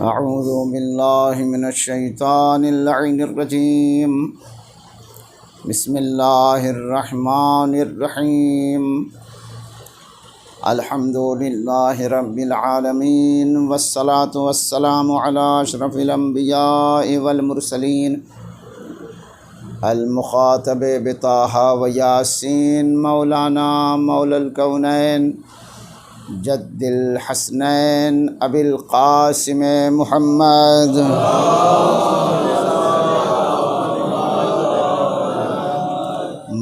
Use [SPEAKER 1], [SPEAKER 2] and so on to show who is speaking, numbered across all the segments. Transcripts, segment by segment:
[SPEAKER 1] اعوذ باللہ من الشیطان اللعین الرجیم بسم اللہ الرحمن الرحیم الحمد للہ رب العالمین والصلاة والسلام علی اشرف الانبیاء والمرسلین المخاطب بطٰہٰ و یاسین مولانا مولا الکونین جد الحسنین ابی القاسم محمد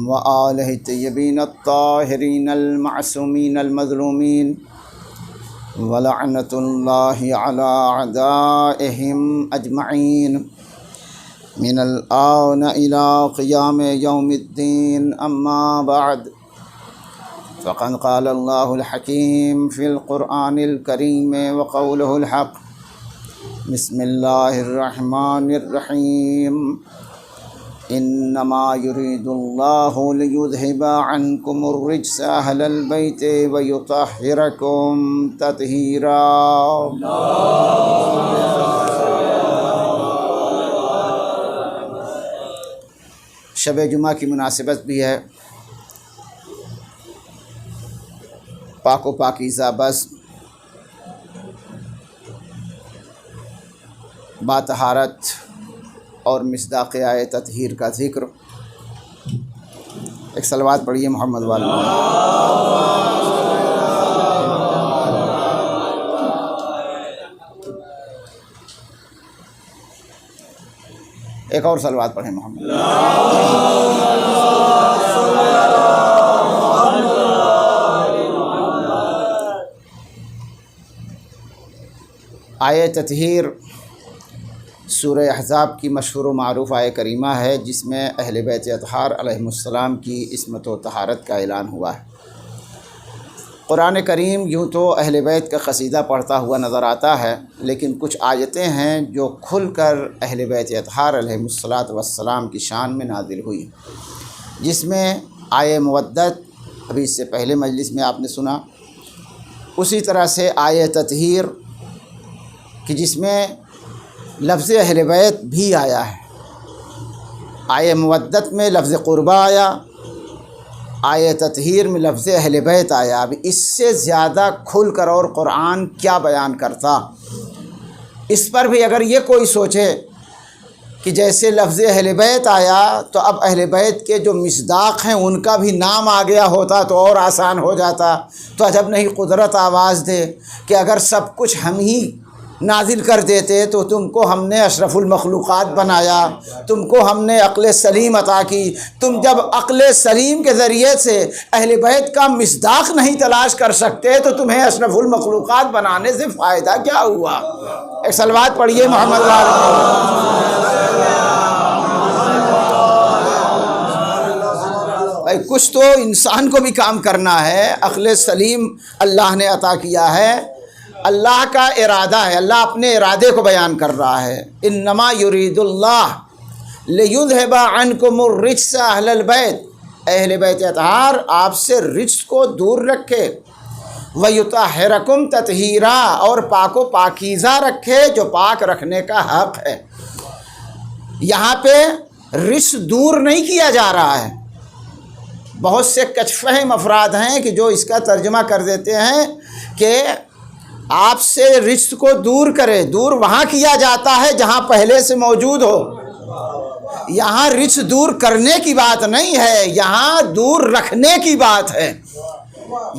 [SPEAKER 1] وآلہ الطیبین الطاہرین المعصومین المظلومین ولعنۃ اللہ علی اعدائہم اجمعین من الآن الی قیام یوم الدین اما بعد فقد قال اللہ الحکیم فی القرآن الکریم وقولہ الحق بسم اللہ الرحمن الرحیم انما یرید اللہ لیذہب عنکم الرجس اہل البیت ویطہرکم تطہیرا۔ شب جمعہ کی مناسبت بھی ہے، پاک و پاکیزہ بس باطہارت اور مصداق آیت تطہیر کا ذکر۔ ایک صلوات پڑھیے محمد والا۔ ایک اور صلوات پڑھیں محمد۔ آیت تطہیر سورہ احزاب کی مشہور و معروف آیت کریمہ ہے، جس میں اہل بیت اطہار علیہم السلام کی عصمت و طہارت کا اعلان ہوا ہے۔ قرآن کریم یوں تو اہل بیت کا قصیدہ پڑھتا ہوا نظر آتا ہے، لیکن کچھ آیتیں ہیں جو کھل کر اہل بیت اطہار علیہم السلام کی شان میں نازل ہوئی، جس میں آیہ مودت ابھی اس سے پہلے مجلس میں آپ نے سنا، اسی طرح سے آیہ تطہیر کہ جس میں لفظ اہل بیت بھی آیا ہے۔ آیہ مودت میں لفظ قربہ آیا، آیہ تطہیر میں لفظ اہل بیت آیا۔ اب اس سے زیادہ کھل کر اور قرآن کیا بیان کرتا؟ اس پر بھی اگر یہ کوئی سوچے کہ جیسے لفظ اہل بیت آیا تو اب اہل بیت کے جو مصداق ہیں ان کا بھی نام آ گیا ہوتا تو اور آسان ہو جاتا، تو عجب نہیں قدرت آواز دے کہ اگر سب کچھ ہم ہی نازل کر دیتے تو تم کو ہم نے اشرف المخلوقات بنایا، تم کو ہم نے عقل سلیم عطا کی، تم جب عقل سلیم کے ذریعے سے اہل بیت کا مصداق نہیں تلاش کر سکتے تو تمہیں اشرف المخلوقات بنانے سے فائدہ کیا ہوا؟ ایک صلوات پڑھیے محمد بھائی، کچھ تو انسان کو بھی کام کرنا ہے۔ عقل سلیم اللہ نے عطا کیا ہے، اللہ کا ارادہ ہے، اللہ اپنے ارادے کو بیان کر رہا ہے۔ انما یرید اللہ لیذہب عنکم الرجس اہل البیت، اہل بیت اطہار آپ سے رجس کو دور رکھے، ویطہرکم تطہیرا، اور پاک و پاکیزہ رکھے جو پاک رکھنے کا حق ہے۔ یہاں پہ رجس دور نہیں کیا جا رہا ہے۔ بہت سے کچ فہم افراد ہیں کہ جو اس کا ترجمہ کر دیتے ہیں کہ آپ سے رجس کو دور کرے۔ دور وہاں کیا جاتا ہے جہاں پہلے سے موجود ہو، یہاں رجس دور کرنے کی بات نہیں ہے، یہاں دور رکھنے کی بات ہے۔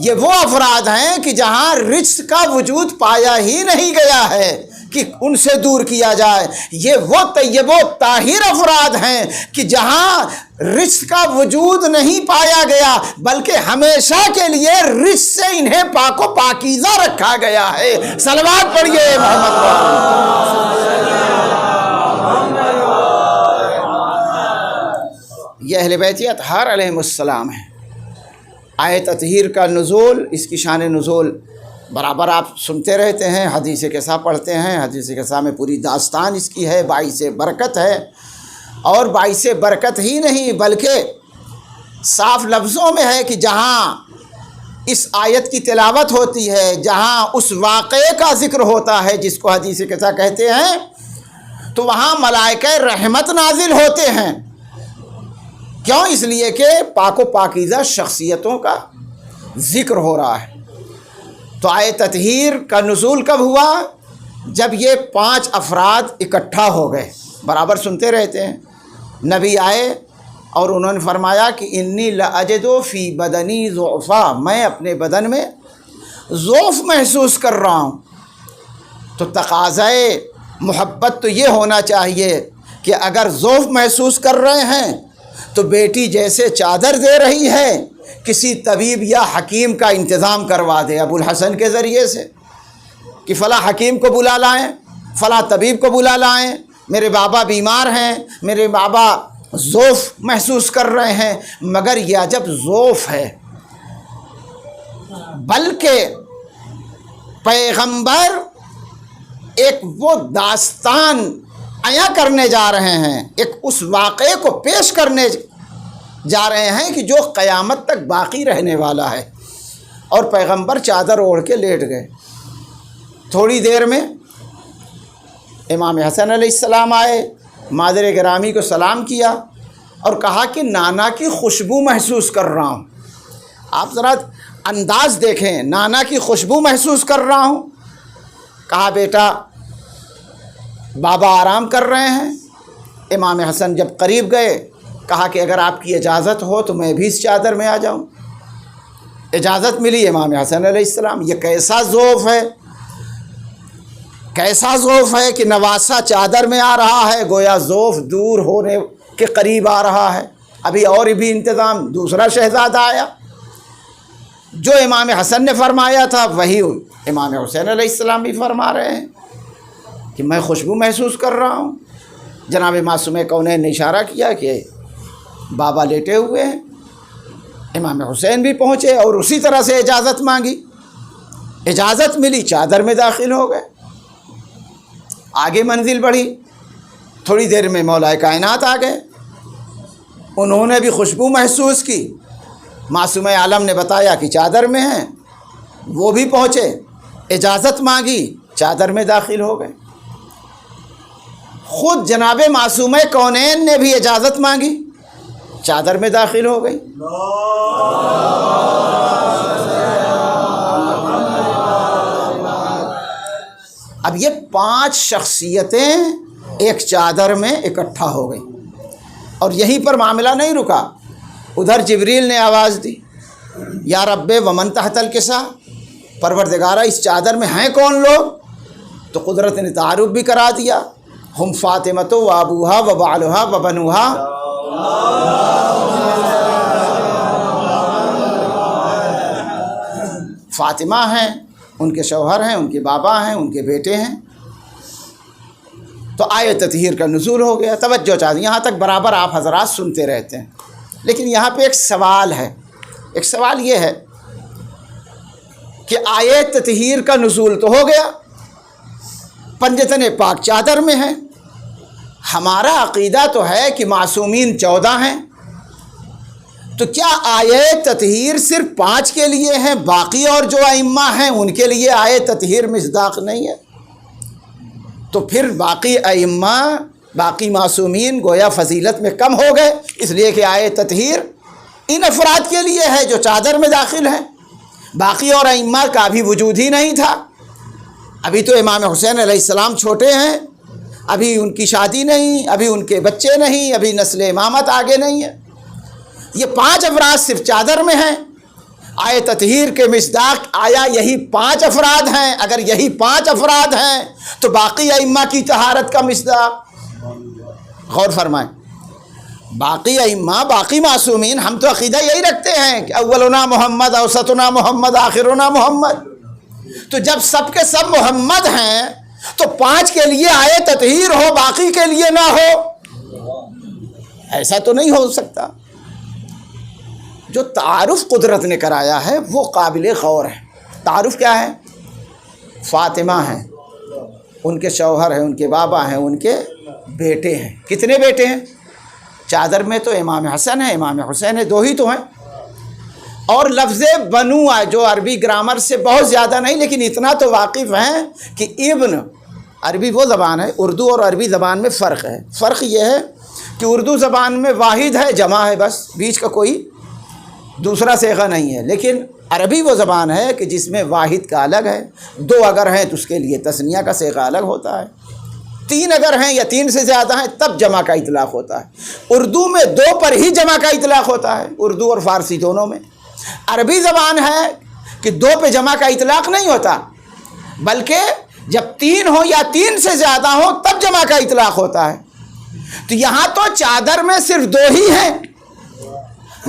[SPEAKER 1] یہ وہ افراد ہیں کہ جہاں رجس کا وجود پایا ہی نہیں گیا ہے کہ ان سے دور کیا جائے۔ یہ وہ طیب و طاہر افراد ہیں کہ جہاں رجس کا وجود نہیں پایا گیا بلکہ ہمیشہ کے لیے رجس سے انہیں پاک و پاکیزہ رکھا گیا ہے۔ صلوات پڑھیے محمد۔ یہ اہل بیت اطہار علیہم السلام ہیں۔ آیت تطہیر کا نزول، اس کی شان نزول برابر آپ سنتے رہتے ہیں، حدیث قصہ پڑھتے ہیں، حدیث قصہ میں پوری داستان اس کی ہے، باعث برکت ہے۔ اور باعث برکت ہی نہیں بلکہ صاف لفظوں میں ہے کہ جہاں اس آیت کی تلاوت ہوتی ہے، جہاں اس واقعے کا ذکر ہوتا ہے جس کو حدیث قصہ کہتے ہیں، تو وہاں ملائکہ رحمت نازل ہوتے ہیں۔ کیوں؟ اس لیے کہ پاک و پاکیزہ شخصیتوں کا ذکر ہو رہا ہے۔ تو آیت تطہیر کا نزول کب ہوا؟ جب یہ 5 افراد اکٹھا ہو گئے۔ برابر سنتے رہتے ہیں، نبی آئے اور انہوں نے فرمایا کہ انی لاجد فی بدنی ضعفا، میں اپنے بدن میں ضعف محسوس کر رہا ہوں۔ تو تقاضائے محبت تو یہ ہونا چاہیے کہ اگر ضعف محسوس کر رہے ہیں تو بیٹی جیسے چادر دے رہی ہے، کسی طبیب یا حکیم کا انتظام کروا دے ابو الحسن کے ذریعے سے، کہ فلاں حکیم کو بلا لائیں، فلاں طبیب کو بلا لائیں، میرے بابا بیمار ہیں، میرے بابا ضعف محسوس کر رہے ہیں۔ مگر یہ عجب ضعف ہے، بلکہ پیغمبر ایک وہ داستان عیاں کرنے جا رہے ہیں، ایک اس واقعے کو پیش کرنے جا رہے ہیں کہ جو قیامت تک باقی رہنے والا ہے۔ اور پیغمبر چادر اوڑھ کے لیٹ گئے۔ تھوڑی دیر میں امام حسن علیہ السلام آئے، مادر گرامی کو سلام کیا اور کہا کہ نانا کی خوشبو محسوس کر رہا ہوں۔ آپ ذرا انداز دیکھیں، نانا کی خوشبو محسوس کر رہا ہوں۔ کہا بیٹا بابا آرام کر رہے ہیں۔ امام حسن جب قریب گئے کہا کہ اگر آپ کی اجازت ہو تو میں بھی اس چادر میں آ جاؤں۔ اجازت ملی امام حسن علیہ السلام۔ یہ کیسا ذوف ہے، کیسا ذوف ہے کہ نواسہ چادر میں آ رہا ہے، گویا ذوف دور ہونے کے قریب آ رہا ہے۔ ابھی اور بھی انتظام، دوسرا شہزادہ آیا۔ جو امام حسن نے فرمایا تھا وہی امام حسین علیہ السلام بھی فرما رہے ہیں کہ میں خوشبو محسوس کر رہا ہوں۔ جناب معصوم کونین نے اشارہ کیا کہ بابا لیٹے ہوئے ہیں۔ امام حسین بھی پہنچے اور اسی طرح سے اجازت مانگی، اجازت ملی، چادر میں داخل ہو گئے۔ آگے منزل بڑھی، تھوڑی دیر میں مولا کائنات آ گئے، انہوں نے بھی خوشبو محسوس کی۔ معصوم عالم نے بتایا کہ چادر میں ہیں، وہ بھی پہنچے، اجازت مانگی، چادر میں داخل ہو گئے۔ خود جناب معصوم کونین نے بھی اجازت مانگی، چادر میں داخل ہو گئی۔ اب یہ 5 شخصیتیں ایک چادر میں اکٹھا ہو گئیں، اور یہیں پر معاملہ نہیں رکا۔ ادھر جبریل نے آواز دی، یا رب ومن تحت الکسا، پروردگارہ اس چادر میں ہیں کون لوگ؟ تو قدرت نے تعارف بھی کرا دیا، ہم فاطمۃ و ابوہا و بعلہا و بنوہا۔ فاطمہ ہیں، ان کے شوہر ہیں، ان کے بابا ہیں، ان کے بیٹے ہیں۔ تو آیت تطہیر کا نزول ہو گیا۔ توجہ چاہیے، یہاں تک برابر آپ حضرات سنتے رہتے ہیں، لیکن یہاں پہ ایک سوال ہے۔ ایک سوال یہ ہے کہ آیت تطہیر کا نزول تو ہو گیا، پنجتن پاک چادر میں ہے، ہمارا عقیدہ تو ہے کہ معصومین 14 ہیں، تو کیا آیت تطہیر صرف 5 کے لیے ہیں، باقی اور جو ائمہ ہیں ان کے لیے آیت تطہیر مصداق نہیں ہے؟ تو پھر باقی ائمہ، باقی معصومین گویا فضیلت میں کم ہو گئے، اس لیے کہ آیت تطہیر ان افراد کے لیے ہے جو چادر میں داخل ہیں، باقی اور ائمہ کا بھی وجود ہی نہیں تھا۔ ابھی تو امام حسین علیہ السلام چھوٹے ہیں، ابھی ان کی شادی نہیں، ابھی ان کے بچے نہیں، ابھی نسل امامت آگے نہیں ہے۔ یہ 5 افراد صرف چادر میں ہیں۔ آیت تطہیر کے مصداق آیا یہی 5 افراد ہیں؟ اگر یہی 5 افراد ہیں تو باقی ائمہ کی طہارت کا مصداق؟ غور فرمائیں، باقی ائمہ، باقی معصومین، ہم تو عقیدہ یہی رکھتے ہیں کہ اولنا محمد، اوسطنا محمد، آخرنا محمد۔ تو جب سب کے سب محمد ہیں تو 5 کے لیے آیت تطہیر ہو، باقی کے لیے نہ ہو؟ ایسا تو نہیں ہو سکتا۔ جو تعارف قدرت نے کرایا ہے وہ قابل غور ہے۔ تعارف کیا ہے؟ فاطمہ ہیں، ان کے شوہر ہیں، ان کے بابا ہیں، ان کے بیٹے ہیں۔ کتنے بیٹے ہیں؟ چادر میں تو امام حسن ہے، امام حسین ہے، 2 ہی تو ہیں۔ اور لفظ بنو ہے جو عربی گرامر سے بہت زیادہ نہیں لیکن اتنا تو واقف ہیں کہ ابن عربی وہ زبان ہے، اردو اور عربی زبان میں فرق ہے۔ فرق یہ ہے کہ اردو زبان میں واحد ہے، جمع ہے، بس بیچ کا کوئی دوسرا صیغہ نہیں ہے، لیکن عربی وہ زبان ہے کہ جس میں واحد کا الگ ہے، دو اگر ہیں تو اس کے لیے تثنیہ کا صیغہ الگ ہوتا ہے، تین اگر ہیں یا تین سے زیادہ ہیں تب جمع کا اطلاق ہوتا ہے۔ اردو میں دو پر ہی جمع کا اطلاق ہوتا ہے، اردو اور فارسی دونوں میں۔ عربی زبان ہے کہ دو پہ جمع کا اطلاق نہیں ہوتا، بلکہ جب تین ہو یا تین سے زیادہ ہو تب جمع کا اطلاق ہوتا ہے۔ تو یہاں تو چادر میں صرف دو ہی ہیں،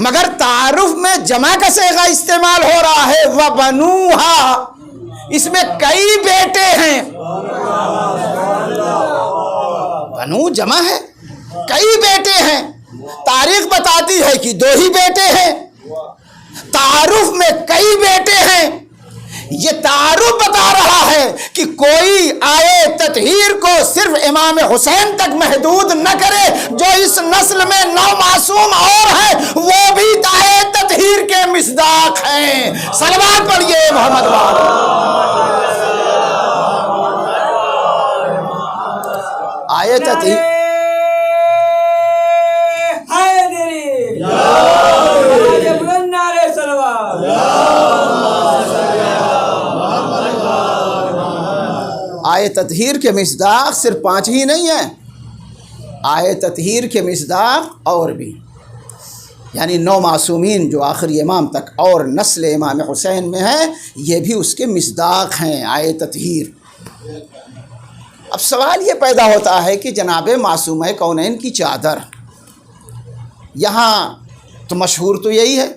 [SPEAKER 1] مگر تعارف میں جمع کا صیغہ استعمال ہو رہا ہے، وَبَنُوهَا، اس میں کئی بیٹے ہیں۔ بنو جمع ہے، کئی بیٹے ہیں، تاریخ بتاتی ہے کہ دو ہی بیٹے ہیں، تعارف میں کئی بیٹے ہیں۔ یہ تعارف بتا رہا ہے کہ کوئی آئے تطہیر کو صرف امام حسین تک محدود نہ کرے، جو اس نسل میں 9 معصوم اور ہیں وہ بھی آئے تطہیر کے مصداق ہیں۔ صلوات پڑھیے محمد آئے تطہیر آئے تطہیر کے مصداق صرف 5 ہی نہیں ہیں، آئے تطہیر کے مصداق اور بھی، یعنی 9 معصومین جو آخری امام تک اور نسل امام حسین میں ہیں یہ بھی اس کے مصداق ہیں، آئے تطہیر۔ اب سوال یہ پیدا ہوتا ہے کہ جناب معصومہ کونین کی چادر، یہاں تو مشہور تو یہی ہے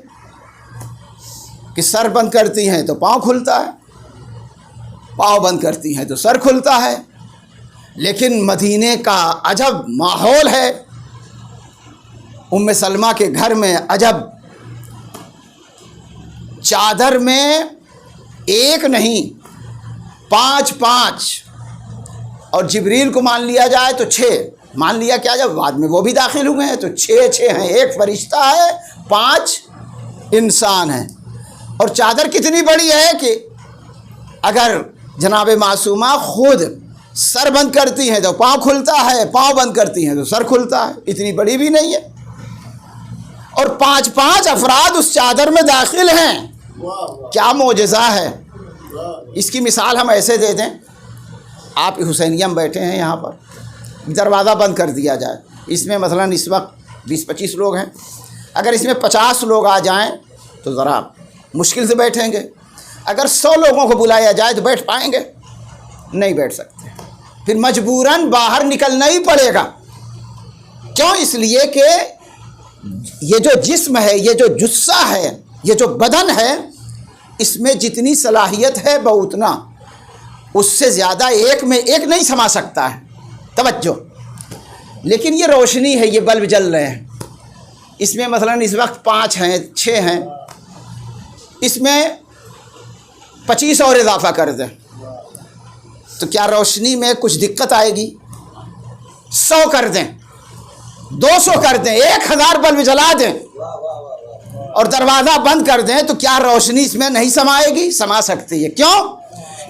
[SPEAKER 1] کہ سر بند کرتی ہیں تو پاؤں کھلتا ہے، پاؤں بند کرتی ہیں تو سر کھلتا ہے، لیکن مدینے کا عجب ماحول ہے، ام سلمہ کے گھر میں عجب، چادر میں ایک نہیں 5 اور جبریل کو مان لیا جائے تو 6، مان لیا کیا جب بعد میں وہ بھی داخل ہوئے ہیں تو 6 ہیں، ایک فرشتہ ہے 5 انسان ہیں۔ اور چادر کتنی بڑی ہے کہ اگر جناب معصومہ خود سر بند کرتی ہیں تو پاؤں کھلتا ہے، پاؤں بند کرتی ہیں تو سر کھلتا ہے، اتنی بڑی بھی نہیں ہے، اور 5 افراد اس چادر میں داخل ہیں، کیا معجزہ ہے۔ اس کی مثال ہم ایسے دے دیں، آپ حسینیہ میں بیٹھے ہیں، یہاں پر دروازہ بند کر دیا جائے، اس میں مثلاً اس وقت 20-25 لوگ ہیں، اگر اس میں 50 لوگ آ جائیں تو ذرا مشکل سے بیٹھیں گے، اگر 100 لوگوں کو بلایا جائے تو بیٹھ پائیں گے؟ نہیں بیٹھ سکتے، پھر مجبوراً باہر نکلنا ہی پڑے گا۔ کیوں؟ اس لیے کہ یہ جو جسم ہے، یہ جو جثہ ہے، یہ جو بدن ہے، اس میں جتنی صلاحیت ہے بہتنا، اس سے زیادہ ایک میں ایک نہیں سما سکتا ہے، توجہ۔ لیکن یہ روشنی ہے، یہ بلب جل رہے ہیں، اس میں مثلاً اس وقت 5 ہیں 6 ہیں، اس میں 25 اور اضافہ کر دیں تو کیا روشنی میں کچھ دقت آئے گی؟ 100 کر دیں، 200 کر دیں، 1000 بلب جلا دیں اور دروازہ بند کر دیں تو کیا روشنی اس میں نہیں سمائے گی؟ سما سکتی ہے۔ کیوں؟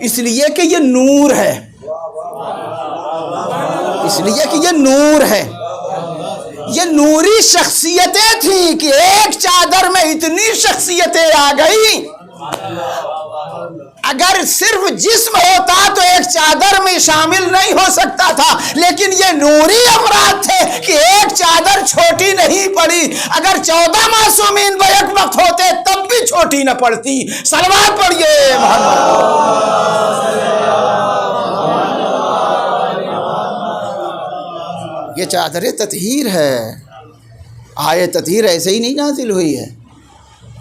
[SPEAKER 1] اس لیے کہ یہ نور ہے، اس لیے کہ یہ نور ہے، یہ نوری شخصیتیں تھیں کہ ایک چادر میں اتنی شخصیتیں آ گئی، اگر صرف جسم ہوتا تو ایک چادر میں شامل نہیں ہو سکتا تھا، لیکن یہ نوری افراد تھے کہ ایک چادر چھوٹی نہیں پڑی، اگر 14 معصومین بیک وقت ہوتے تب بھی چھوٹی نہ پڑتی۔ صلوات پڑھیے یہ چادر تطہیر ہے، آیے تطہیر ایسے ہی نہیں نازل ہوئی ہے،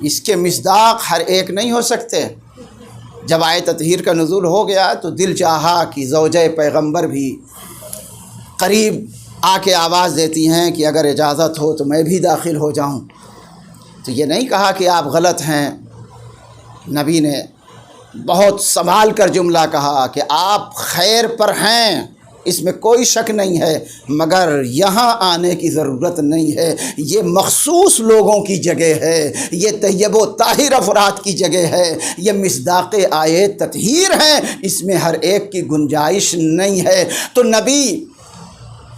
[SPEAKER 1] اس کے مصداق ہر ایک نہیں ہو سکتے۔ جب آیت تطہیر کا نزول ہو گیا تو دل چاہا کہ زوجہ پیغمبر بھی قریب آ کے آواز دیتی ہیں کہ اگر اجازت ہو تو میں بھی داخل ہو جاؤں، تو یہ نہیں کہا کہ آپ غلط ہیں، نبی نے بہت سنبھال کر جملہ کہا کہ آپ خیر پر ہیں، اس میں کوئی شک نہیں ہے، مگر یہاں آنے کی ضرورت نہیں ہے۔ یہ مخصوص لوگوں کی جگہ ہے، یہ طیب و طاہر افراد کی جگہ ہے، یہ مصداق آیت تطہیر ہے، اس میں ہر ایک کی گنجائش نہیں ہے۔ تو نبی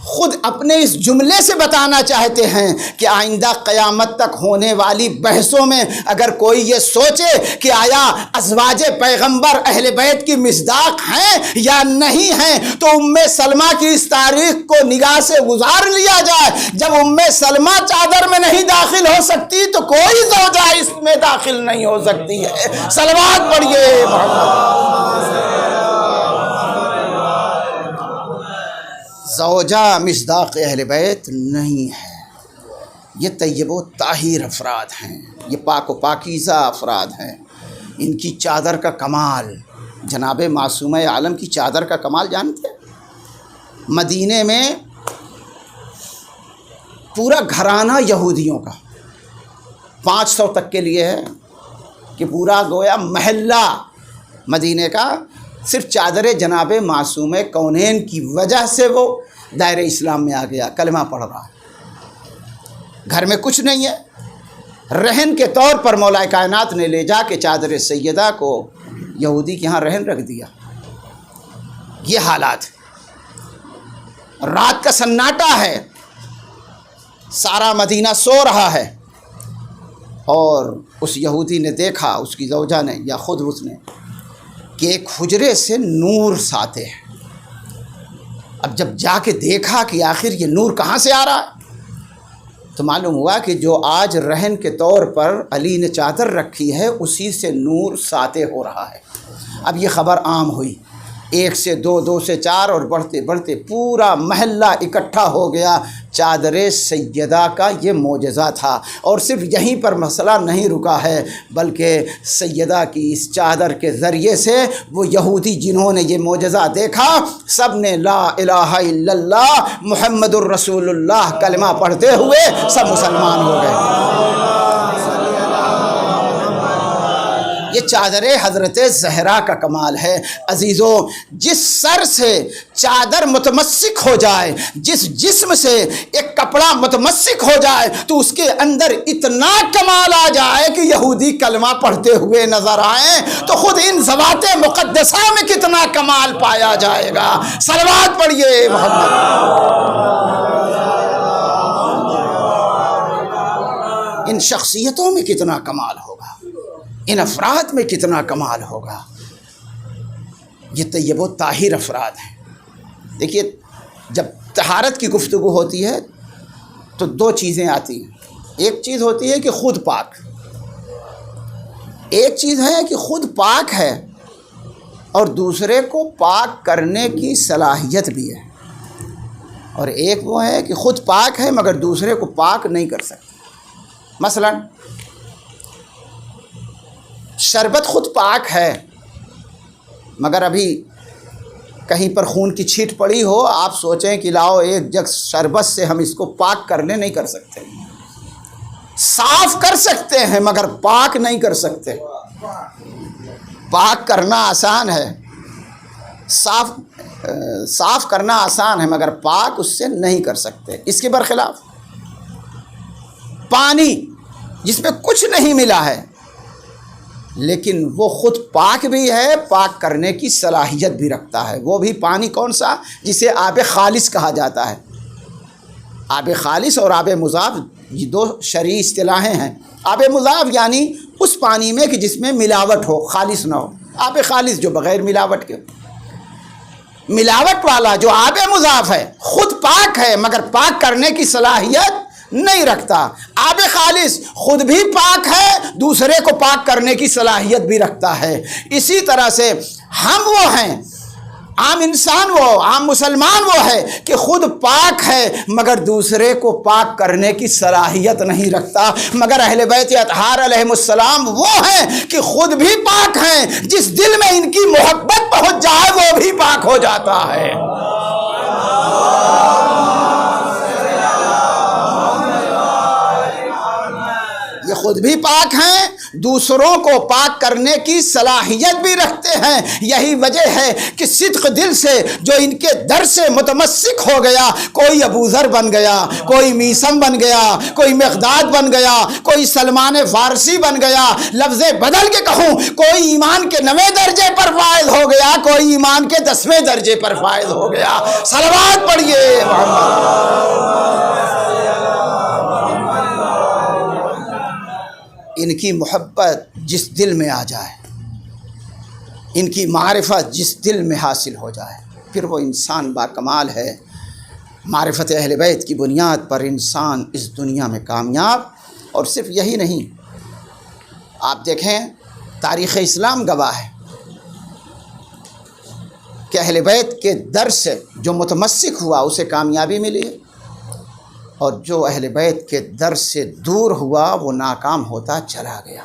[SPEAKER 1] خود اپنے اس جملے سے بتانا چاہتے ہیں کہ آئندہ قیامت تک ہونے والی بحثوں میں اگر کوئی یہ سوچے کہ آیا ازواج پیغمبر اہل بیت کی مصداق ہیں یا نہیں ہیں، تو ام سلمہ کی اس تاریخ کو نگاہ سے گزار لیا جائے۔ جب ام سلمہ چادر میں نہیں داخل ہو سکتی تو کوئی زوجہ اس میں داخل نہیں ہو سکتی ہے۔ صلوات پڑھیے محمد۔ زوجہ مصداق اہل بیت نہیں ہے، یہ طیب و طاہر افراد ہیں، یہ پاک و پاکیزہ افراد ہیں۔ ان کی چادر کا کمال، جناب معصومہ عالم کی چادر کا کمال جانتے ہیں؟ مدینے میں پورا گھرانہ یہودیوں کا 500 تک کے لیے ہے کہ پورا گویا محلہ مدینے کا صرف چادر جناب معصوم کونین کی وجہ سے وہ دائرہ اسلام میں آ گیا، کلمہ پڑھ رہا ہے۔ گھر میں کچھ نہیں ہے، رہن کے طور پر مولا کائنات نے لے جا کے چادر سیدہ کو یہودی کے ہاں رہن رکھ دیا۔ یہ حالات، رات کا سناٹا ہے، سارا مدینہ سو رہا ہے، اور اس یہودی نے دیکھا، اس کی زوجہ نے یا خود اس نے، کہ ایک حجرے سے نور ساطع ہے۔ اب جب جا کے دیکھا کہ آخر یہ نور کہاں سے آ رہا ہے، تو معلوم ہوا کہ جو آج رہن کے طور پر علی نے چادر رکھی ہے اسی سے نور ساطع ہو رہا ہے۔ اب یہ خبر عام ہوئی، 1 سے 2، 2 سے 4، اور بڑھتے بڑھتے پورا محلہ اکٹھا ہو گیا۔ چادر سیدہ کا یہ معجزہ تھا، اور صرف یہیں پر مسئلہ نہیں رکا ہے، بلکہ سیدہ کی اس چادر کے ذریعے سے وہ یہودی جنہوں نے یہ معجزہ دیکھا، سب نے لا الہ الا اللہ محمد الرسول اللہ کلمہ پڑھتے ہوئے سب مسلمان ہو گئے۔ یہ چادر حضرت زہرا کا کمال ہے۔ عزیزو، جس سر سے چادر متمسک ہو جائے، جس جسم سے ایک کپڑا متمسک ہو جائے، تو اس کے اندر اتنا کمال آ جائے کہ یہودی کلمہ پڑھتے ہوئے نظر آئیں، تو خود ان ذوات مقدسہ میں کتنا کمال پایا جائے گا۔ صلوات پڑھیے محمد۔ ان شخصیتوں میں کتنا کمال ہوگا، ان افراد میں کتنا کمال ہوگا۔ یہ طیب و طاہر افراد ہیں۔ دیکھیے، جب طہارت کی گفتگو ہوتی ہے تو 2 چیزیں آتی ہیں۔ ایک چیز ہوتی ہے کہ خود پاک، ایک چیز ہے کہ خود پاک ہے اور دوسرے کو پاک کرنے کی صلاحیت بھی ہے، اور ایک وہ ہے کہ خود پاک ہے مگر دوسرے کو پاک نہیں کر سکتا۔ مثلاً شربت خود پاک ہے، مگر ابھی کہیں پر خون کی چھیٹ پڑی ہو، آپ سوچیں کہ لاؤ ایک جگ شربت سے ہم اس کو پاک کرنے نہیں کر سکتے۔ صاف کر سکتے ہیں مگر پاک نہیں کر سکتے۔ پاک کرنا آسان ہے، صاف کرنا آسان ہے، مگر پاک اس سے نہیں کر سکتے۔ اس کے برخلاف پانی، جس میں کچھ نہیں ملا ہے لیکن وہ خود پاک بھی ہے، پاک کرنے کی صلاحیت بھی رکھتا ہے۔ وہ بھی پانی کون سا؟ جسے آب خالص کہا جاتا ہے۔ آب خالص اور آب مضاف یہ 2 شرعی اصطلاحیں ہیں۔ آب مضاف یعنی اس پانی میں کہ جس میں ملاوٹ ہو، خالص نہ ہو۔ آب خالص جو بغیر ملاوٹ کے۔ ملاوٹ والا جو آب مضاف ہے خود پاک ہے مگر پاک کرنے کی صلاحیت نہیں رکھتا۔ آب خالص خود بھی پاک ہے، دوسرے کو پاک کرنے کی صلاحیت بھی رکھتا ہے۔ اسی طرح سے ہم وہ ہیں، عام انسان وہ، عام مسلمان وہ ہے کہ خود پاک ہے مگر دوسرے کو پاک کرنے کی صلاحیت نہیں رکھتا، مگر اہل بیت اطہار علیہم السلام وہ ہیں کہ خود بھی پاک ہیں، جس دل میں ان کی محبت پہنچ جائے وہ بھی پاک ہو جاتا ہے۔ یہ خود بھی پاک ہیں دوسروں کو پاک کرنے کی صلاحیت بھی رکھتے ہیں۔ یہی وجہ ہے کہ صدق دل سے جو ان کے در سے متمسک ہو گیا، کوئی ابو ذر بن گیا، کوئی میثم بن گیا، کوئی مقداد بن گیا، کوئی سلمان فارسی بن گیا، لفظ بدل کے کہوں، کوئی ایمان کے 9ویں درجے پر فائز ہو گیا، کوئی ایمان کے 10ویں درجے پر فائز ہو گیا۔ صلوات پڑھیے ان کی محبت جس دل میں آ جائے، ان کی معرفت جس دل میں حاصل ہو جائے، پھر وہ انسان باکمال ہے۔ معرفت اہل بیت کی بنیاد پر انسان اس دنیا میں کامیاب، اور صرف یہی نہیں، آپ دیکھیں تاریخ اسلام گواہ ہے کہ اہل بیت کے در سے جو متمسک ہوا اسے کامیابی ملی، اور جو اہل بیت کے در سے دور ہوا وہ ناکام ہوتا چلا گیا۔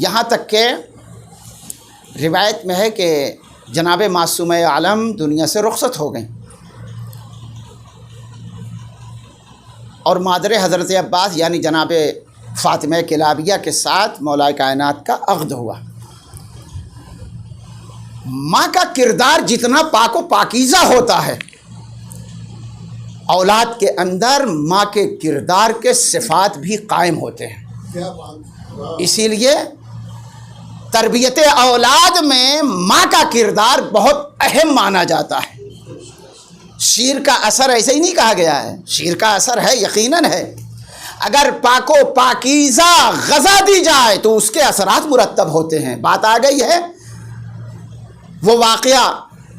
[SPEAKER 1] یہاں تک کہ روایت میں ہے کہ جناب معصومہ عالم دنیا سے رخصت ہو گئیں، اور مادر حضرت عباس یعنی جناب فاطمہ کلابیہ کے ساتھ مولا کائنات کا عقد ہوا۔ ماں کا کردار جتنا پاک و پاکیزہ ہوتا ہے، اولاد کے اندر ماں کے کردار کے صفات بھی قائم ہوتے ہیں۔ اسی لیے تربیت اولاد میں ماں کا کردار بہت اہم مانا جاتا ہے۔ شیر کا اثر ایسے ہی نہیں کہا گیا ہے، شیر کا اثر ہے، یقیناً ہے۔ اگر پاک و پاکیزہ غذا دی جائے تو اس کے اثرات مرتب ہوتے ہیں۔ بات آ گئی ہے، وہ واقعہ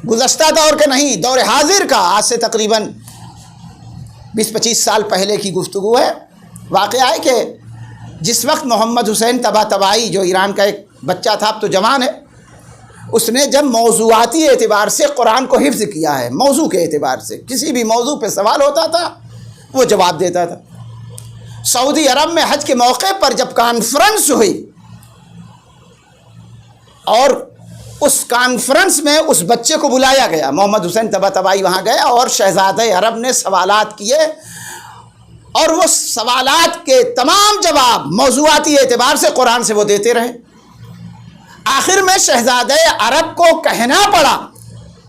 [SPEAKER 1] گزشتہ دور کے نہیں، دور حاضر کا، آج سے تقریباً 20-25 سال پہلے کی گفتگو ہے۔ واقعہ ہے کہ جس وقت محمد حسین طباطبائی جو ایران کا ایک بچہ تھا، اب تو جوان ہے، اس نے جب موضوعاتی اعتبار سے قرآن کو حفظ کیا ہے، موضوع کے اعتبار سے کسی بھی موضوع پہ سوال ہوتا تھا وہ جواب دیتا تھا۔ سعودی عرب میں حج کے موقع پر جب کانفرنس ہوئی اور اس کانفرنس میں اس بچے کو بلایا گیا، محمد حسین طباطبائی وہاں گئے اور شہزادہ عرب نے سوالات کیے، اور وہ سوالات کے تمام جواب موضوعاتی اعتبار سے قرآن سے وہ دیتے رہے۔ آخر میں شہزادہ عرب کو کہنا پڑا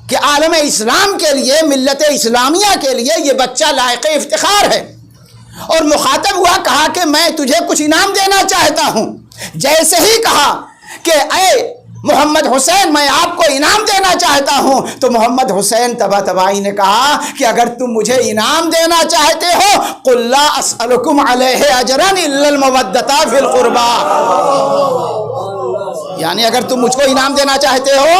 [SPEAKER 1] کہ عالم اسلام کے لیے، ملت اسلامیہ کے لیے یہ بچہ لائق افتخار ہے، اور مخاطب ہوا، کہا کہ میں تجھے کچھ انعام دینا چاہتا ہوں۔ جیسے ہی کہا کہ اے محمد حسین میں آپ کو انعام دینا چاہتا ہوں، تو محمد حسین طباطبائی نے کہا کہ اگر تم مجھے انعام دینا چاہتے ہو قل لا اسألکم علیہ اجرا الا المودۃ فی القربى، یعنی اگر تم مجھ کو انعام دینا چاہتے ہو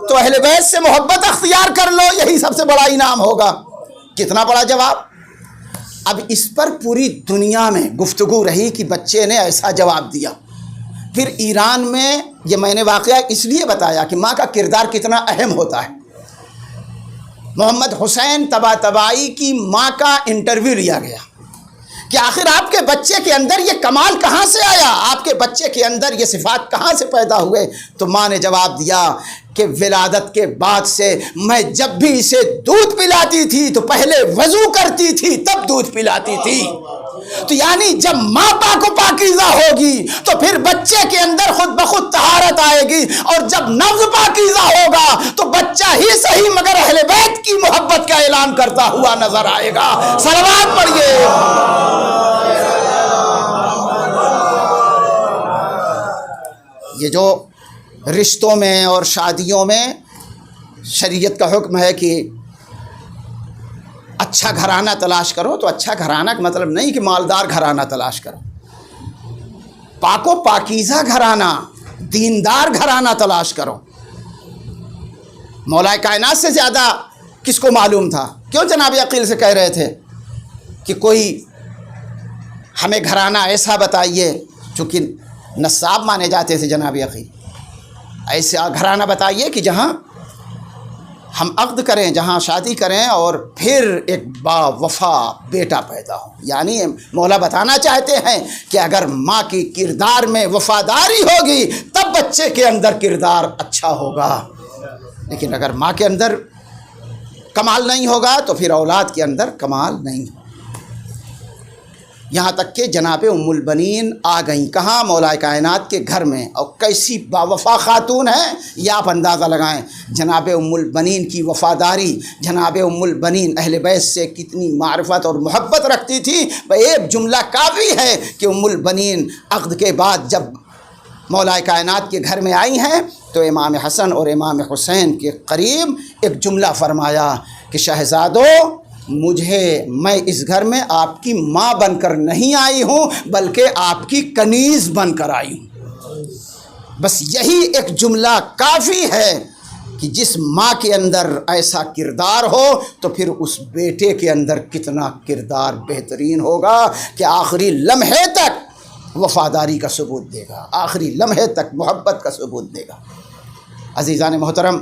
[SPEAKER 1] تو اہل بیت سے محبت اختیار کر لو، یہی سب سے بڑا انعام ہوگا۔ کتنا بڑا جواب! اب اس پر پوری دنیا میں گفتگو رہی کہ بچے نے ایسا جواب دیا۔ پھر ایران میں، یہ میں نے واقعہ اس لیے بتایا کہ ماں کا کردار کتنا اہم ہوتا ہے۔ محمد حسین طباطبائی کی ماں کا انٹرویو لیا گیا کہ آخر آپ کے بچے کے اندر یہ کمال کہاں سے آیا، آپ کے بچے کے اندر یہ صفات کہاں سے پیدا ہوئے؟ تو ماں نے جواب دیا کہ ولادت کے بعد سے میں جب بھی اسے دودھ پلاتی تھی تو پہلے وضو کرتی تھی تب دودھ پلاتی تھی۔ تو یعنی جب ماں پاک و پاکیزہ ہوگی تو پھر بچے کے اندر خود بخود طہارت آئے گی، اور جب نفس پاکیزہ ہوگا تو بچہ ہی صحیح مگر اہل بیت کی محبت کا اعلان کرتا ہوا نظر آئے گا۔ صلوات پڑھیے۔ یہ جو رشتوں میں اور شادیوں میں شریعت کا حکم ہے کہ اچھا گھرانہ تلاش کرو، تو اچھا گھرانہ کا مطلب نہیں کہ مالدار گھرانہ تلاش کرو، پاک و پاکیزہ گھرانہ، دیندار گھرانہ تلاش کرو۔ مولا کائنات سے زیادہ کس کو معلوم تھا؟ کیوں جناب عقیل سے کہہ رہے تھے کہ کوئی ہمیں گھرانہ ایسا بتائیے، چونکہ نصاب مانے جاتے تھے جناب عقیل، ایسا گھرانہ بتائیے کہ جہاں ہم عقد کریں، جہاں شادی کریں اور پھر ایک با وفا بیٹا پیدا ہو۔ یعنی مولا بتانا چاہتے ہیں کہ اگر ماں کی کردار میں وفاداری ہوگی تب بچے کے اندر کردار اچھا ہوگا، لیکن اگر ماں کے اندر کمال نہیں ہوگا تو پھر اولاد کے اندر کمال نہیں ہوگا۔ یہاں تک کہ جناب ام البنین آ گئیں کہاں؟ مولا کائنات کے گھر میں، اور کیسی باوفا خاتون ہیں یہ آپ اندازہ لگائیں۔ جناب ام البنین کی وفاداری، جناب ام البنین اہل بیت سے کتنی معرفت اور محبت رکھتی تھی، ایک جملہ کافی ہے کہ ام البنین عقد کے بعد جب مولا کائنات کے گھر میں آئی ہیں تو امام حسن اور امام حسین کے قریب ایک جملہ فرمایا کہ شہزادو، میں اس گھر میں آپ کی ماں بن کر نہیں آئی ہوں بلکہ آپ کی کنیز بن کر آئی ہوں۔ بس یہی ایک جملہ کافی ہے کہ جس ماں کے اندر ایسا کردار ہو تو پھر اس بیٹے کے اندر کتنا کردار بہترین ہوگا کہ آخری لمحے تک وفاداری کا ثبوت دے گا، آخری لمحے تک محبت کا ثبوت دے گا۔ عزیزان محترم،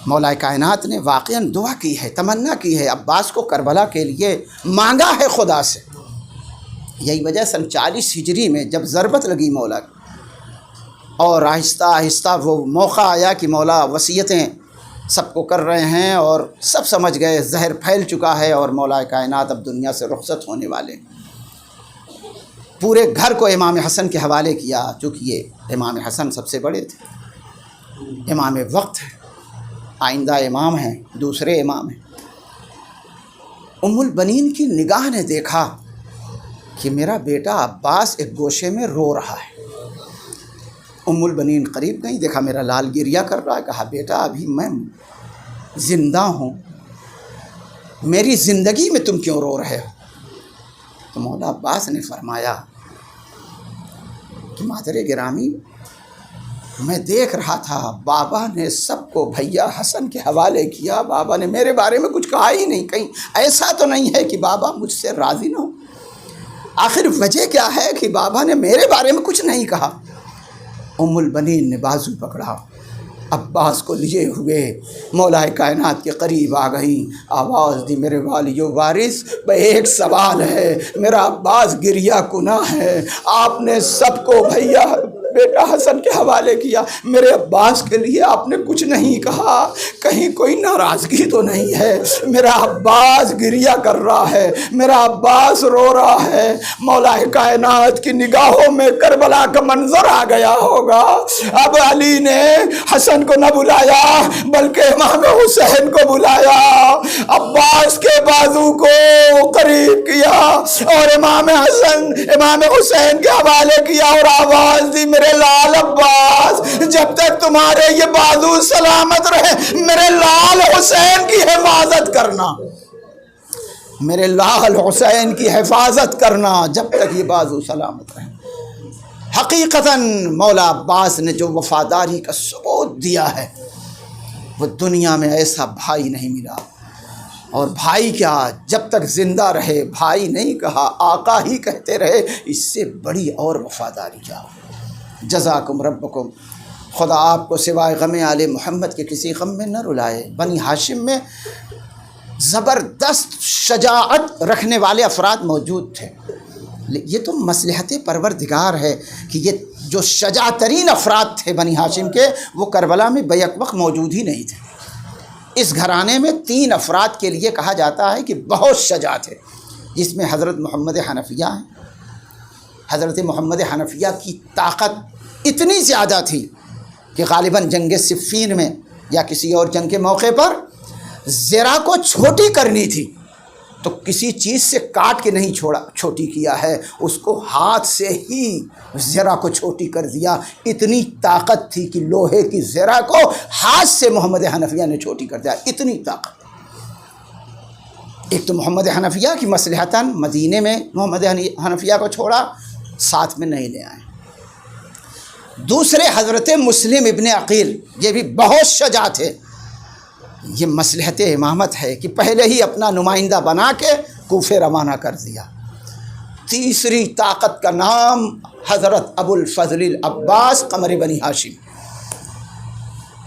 [SPEAKER 1] مولا کائنات نے واقعاً دعا کی ہے، تمنا کی ہے، عباس کو کربلا کے لیے مانگا ہے خدا سے۔ یہی وجہ 40 ہجری میں جب ضربت لگی مولا کی اور آہستہ آہستہ وہ موقع آیا کہ مولا وصیتیں سب کو کر رہے ہیں اور سب سمجھ گئے زہر پھیل چکا ہے اور مولا کائنات اب دنیا سے رخصت ہونے والے، پورے گھر کو امام حسن کے حوالے کیا، چونکہ یہ امام حسن سب سے بڑے تھے، امام وقت ہے، آئندہ امام ہیں، دوسرے امام ہیں۔ ام البنین کی نگاہ نے دیکھا کہ میرا بیٹا عباس ایک گوشے میں رو رہا ہے۔ ام البنین قریب گئی، دیکھا میرا لال گریہ کر رہا ہے، کہا بیٹا ابھی میں زندہ ہوں، میری زندگی میں تم کیوں رو رہے ہو؟ تو مولا عباس نے فرمایا کہ مادر گرامی، میں دیکھ رہا تھا بابا نے سب کو بھیا حسن کے حوالے کیا، بابا نے میرے بارے میں کچھ کہا ہی نہیں، کہیں ایسا تو نہیں ہے کہ بابا مجھ سے راضی نہ ہو؟ آخر وجہ کیا ہے کہ بابا نے میرے بارے میں کچھ نہیں کہا؟ ام البنین نے بازو پکڑا، عباس کو لیے ہوئے مولا کائنات کے قریب آ گئیں، آواز دی میرے والی و وارث، ایک سوال ہے، میرا عباس گریہ کناں ہے، آپ نے سب کو بھیا بیٹا حسن کے حوالے کیا، میرے عباس کے لیے آپ نے کچھ نہیں کہا، کہیں کوئی ناراضگی تو نہیں ہے؟ میرا عباس گریہ کر رہا ہے، میرا عباس رو رہا ہے، مولا کائنات کی نگاہوں میں کربلا کا منظر آ گیا ہوگا۔ اب علی نے حسن کو نہ بلایا بلکہ امام حسین کو بلایا، عباس کے بازو کو قریب کیا اور امام حسین کے حوالے کیا اور آواز دی میرے لال عباس، جب تک تمہارے یہ بازو سلامت رہے میرے لال حسین کی حفاظت کرنا، میرے لال حسین کی حفاظت کرنا جب تک یہ بازو سلامت رہے۔ حقیقتاً مولا عباس نے جو وفاداری کا ثبوت دیا ہے وہ دنیا میں ایسا بھائی نہیں ملا، اور بھائی کیا، جب تک زندہ رہے بھائی نہیں کہا، آقا ہی کہتے رہے، اس سے بڑی اور وفاداری کیا۔ جزاکم ربکم، خدا آپ کو سوائے غم آل محمد کے کسی غم میں نہ رلائے۔ بنی ہاشم میں زبردست شجاعت رکھنے والے افراد موجود تھے، یہ تو مصلحت پروردگار ہے کہ یہ جو شجاع ترین افراد تھے بنی ہاشم کے وہ کربلا میں بیک وقت موجود ہی نہیں تھے۔ اس گھرانے میں 3 افراد کے لیے کہا جاتا ہے کہ بہت شجاع تھے، جس میں حضرت محمد حنفیہ ہیں۔ حضرت محمد حنفیہ کی طاقت اتنی زیادہ تھی کہ غالباً جنگ صفین میں یا کسی اور جنگ کے موقع پر زرہ کو چھوٹی کرنی تھی تو کسی چیز سے کاٹ کے نہیں چھوٹی کیا ہے، اس کو ہاتھ سے ہی زرہ کو چھوٹی کر دیا، اتنی طاقت تھی کہ لوہے کی زرہ کو ہاتھ سے محمد حنفیہ نے چھوٹی کر دیا، اتنی طاقت۔ ایک تو محمد حنفیہ کی مصلحتاً مدینے میں محمد حنفیہ کو چھوڑا، ساتھ میں نہیں لے آئے۔ دوسرے حضرت مسلم ابن عقیل، یہ بھی بہت شجاع تھے، یہ مصلحت امامت ہے کہ پہلے ہی اپنا نمائندہ بنا کے کوفے روانہ کر دیا۔ تیسری طاقت کا نام حضرت ابو الفضل العباس قمر بنی ہاشم،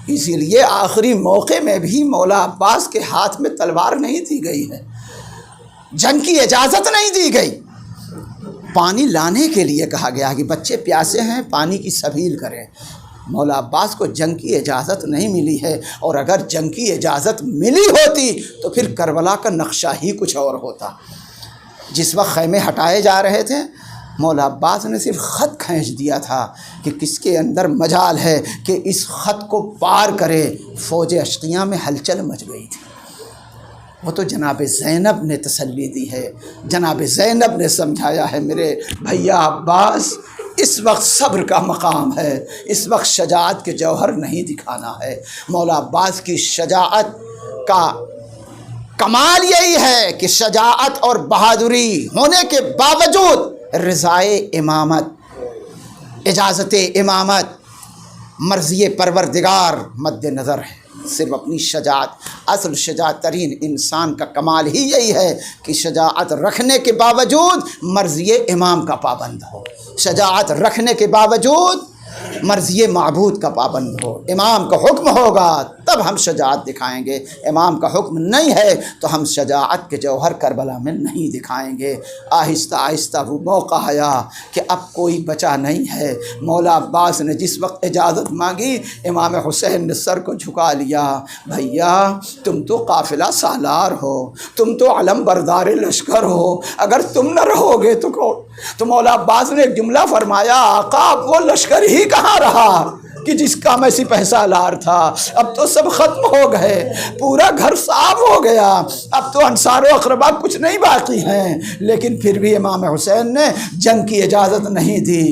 [SPEAKER 1] اسی لیے آخری موقع میں بھی مولا عباس کے ہاتھ میں تلوار نہیں دی گئی ہے، جنگ کی اجازت نہیں دی گئی، پانی لانے کے لیے کہا گیا کہ بچے پیاسے ہیں پانی کی سبیل کریں، مولا عباس کو جنگ کی اجازت نہیں ملی ہے، اور اگر جنگ کی اجازت ملی ہوتی تو پھر کربلا کا نقشہ ہی کچھ اور ہوتا۔ جس وقت خیمے ہٹائے جا رہے تھے، مولا عباس نے صرف خط کھینچ دیا تھا کہ کس کے اندر مجال ہے کہ اس خط کو پار کرے۔ فوج اشقیاء میں ہلچل مچ گئی تھی۔ وہ تو جناب زینب نے تسلی دی ہے، جناب زینب نے سمجھایا ہے، میرے بھیا عباس اس وقت صبر کا مقام ہے، اس وقت شجاعت کے جوہر نہیں دکھانا ہے۔ مولا عباس کی شجاعت کا کمال یہی ہے کہ شجاعت اور بہادری ہونے کے باوجود رضائے امامت، اجازت امامت، مرضی پروردگار مد نظر ہے۔ صرف اپنی شجاعت، اصل شجاعت ترین انسان کا کمال ہی یہی ہے کہ شجاعت رکھنے کے باوجود مرضی امام کا پابند ہو، شجاعت رکھنے کے باوجود مرضی معبود کا پابند ہو۔ امام کا حکم ہوگا تب ہم شجاعت دکھائیں گے، امام کا حکم نہیں ہے تو ہم شجاعت کے جوہر کربلا میں نہیں دکھائیں گے۔ آہستہ آہستہ وہ موقع آیا کہ اب کوئی بچا نہیں ہے۔ مولا عباس نے جس وقت اجازت مانگی، امام حسین نے سر کو جھکا لیا۔ بھیا تم تو قافلہ سالار ہو، تم تو علم بردار لشکر ہو، اگر تم نہ رہو گے تو مولا عباس نے ایک جملہ فرمایا، آقا اب وہ لشکر ہی کہاں رہا کہ جس کا میں سپہ سالار تھا، اب تو سب ختم ہو گئے، پورا گھر صاف ہو گیا، اب تو انصار و اقربا کچھ نہیں باقی ہیں۔ لیکن پھر بھی امام حسین نے جنگ کی اجازت نہیں دی۔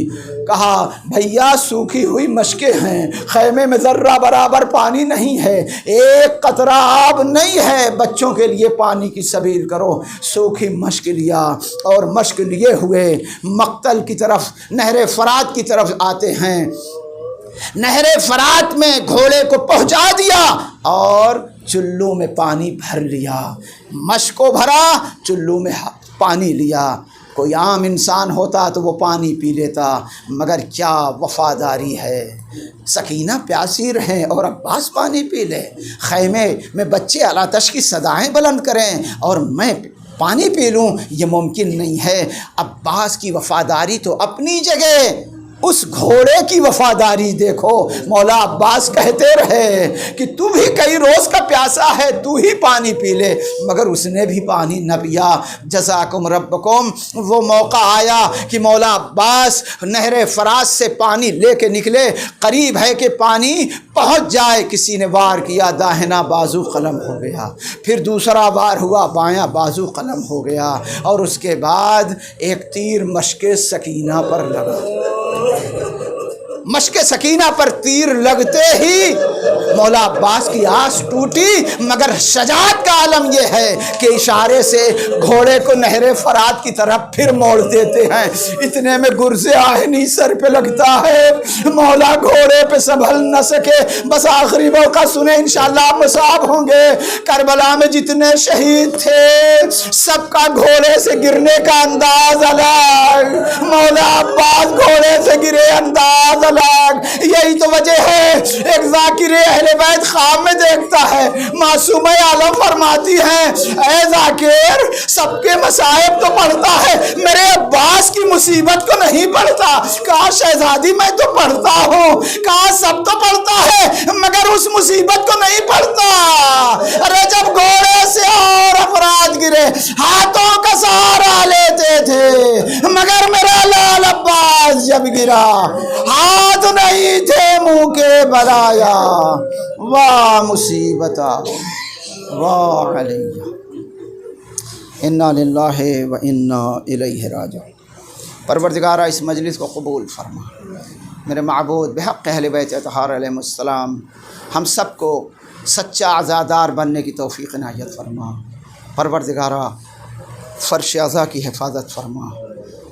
[SPEAKER 1] کہا بھیا سوکھی ہوئی مشکیں ہیں، خیمے میں ذرہ برابر پانی نہیں ہے، ایک قطرہ آب نہیں ہے، بچوں کے لیے پانی کی سبیل کرو۔ سوکھی مشک لیا اور مشک لیے ہوئے مقتل کی طرف، نہر فرات کی طرف آتے ہیں۔ نہر فرات میں گھوڑے کو پہنچا دیا اور چلو میں پانی بھر لیا، مشک کو بھرا، چلو میں پانی لیا۔ کوئی عام انسان ہوتا تو وہ پانی پی لیتا، مگر کیا وفاداری ہے۔ سکینہ پیاسی رہیں اور عباس پانی پی لے، خیمے میں بچے الاتش کی صدائیں بلند کریں اور میں پانی پی لوں، یہ ممکن نہیں ہے۔ عباس کی وفاداری تو اپنی جگہ، اس گھوڑے کی وفاداری دیکھو۔ مولا عباس کہتے رہے کہ تو بھی کئی روز کا پیاسا ہے، تو ہی پانی پی لے، مگر اس نے بھی پانی نہ پیا۔ جزاکم ربکم۔ وہ موقع آیا کہ مولا عباس نہر فرات سے پانی لے کے نکلے، قریب ہے کہ پانی پہنچ جائے، کسی نے وار کیا، داہنا بازو قلم ہو گیا، پھر دوسرا وار ہوا، بایاں بازو قلم ہو گیا، اور اس کے بعد ایک تیر مشک سکینہ پر لگا۔ مشک سکینہ پر تیر لگتے ہی مولا عباس کی آس ٹوٹی، مگر شجاعت کا عالم یہ ہے کہ اشارے سے گھوڑے کو نہر فرات کی طرف پھر موڑ دیتے ہیں۔ اتنے میں گرز آہنی سر پہ لگتا ہے، مولا گھوڑے پہ سنبھل نہ سکے، بس آخری موقع سنیں انشاءاللہ مصاب ہوں گے۔ کربلا میں جتنے شہید تھے سب کا گھوڑے سے گرنے کا انداز الگ، مولا عباس گھوڑے سے گرے انداز الگ۔ یہی تو وجہ ہے ایک ذاکر اہل بیت خواب میں دیکھتا ہے، معصومہ عالم فرماتی ہیں اے ذاکر سب کے مصائب تو پڑھتا ہے، میرے عباس کی مصیبت کو نہیں پڑھتا۔ کہا شہزادی میں تو پڑھتا ہوں، کہا سب تو پڑھتا ہے مگر اس مصیبت کو نہیں پڑھتا۔ ارے جب گھوڑے سے اور افراد گرے ہاتھوں کا سہارا لیتے تھے، مگر میرا لال عباس جب گرا ہاتھ نہیں تھے منہ کے بلایا، واہ مصیبتا واہ علیہ، انا للہ و انا الیہ راجعون۔ پروردگارہ اس مجلس کو قبول فرما، میرے معبود بحق اہل بیت اطہار علیہ السلام ہم سب کو سچا عزادار بننے کی توفیق عنایت فرما۔ پروردگارہ فرش عزا کی حفاظت فرما،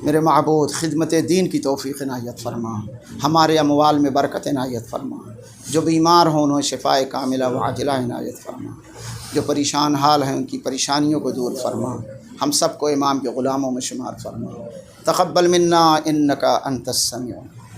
[SPEAKER 1] میرے معبود خدمت دین کی توفیق عنایت فرما، ہمارے اموال میں برکت عنایت فرما، جو بیمار ہوں انہیں شفائے کاملہ و عاجلہ عنایت فرما، جو پریشان حال ہیں ان کی پریشانیوں کو دور فرما، ہم سب کو امام کے غلاموں میں شمار فرما۔ تقبل منا انک انت السمیع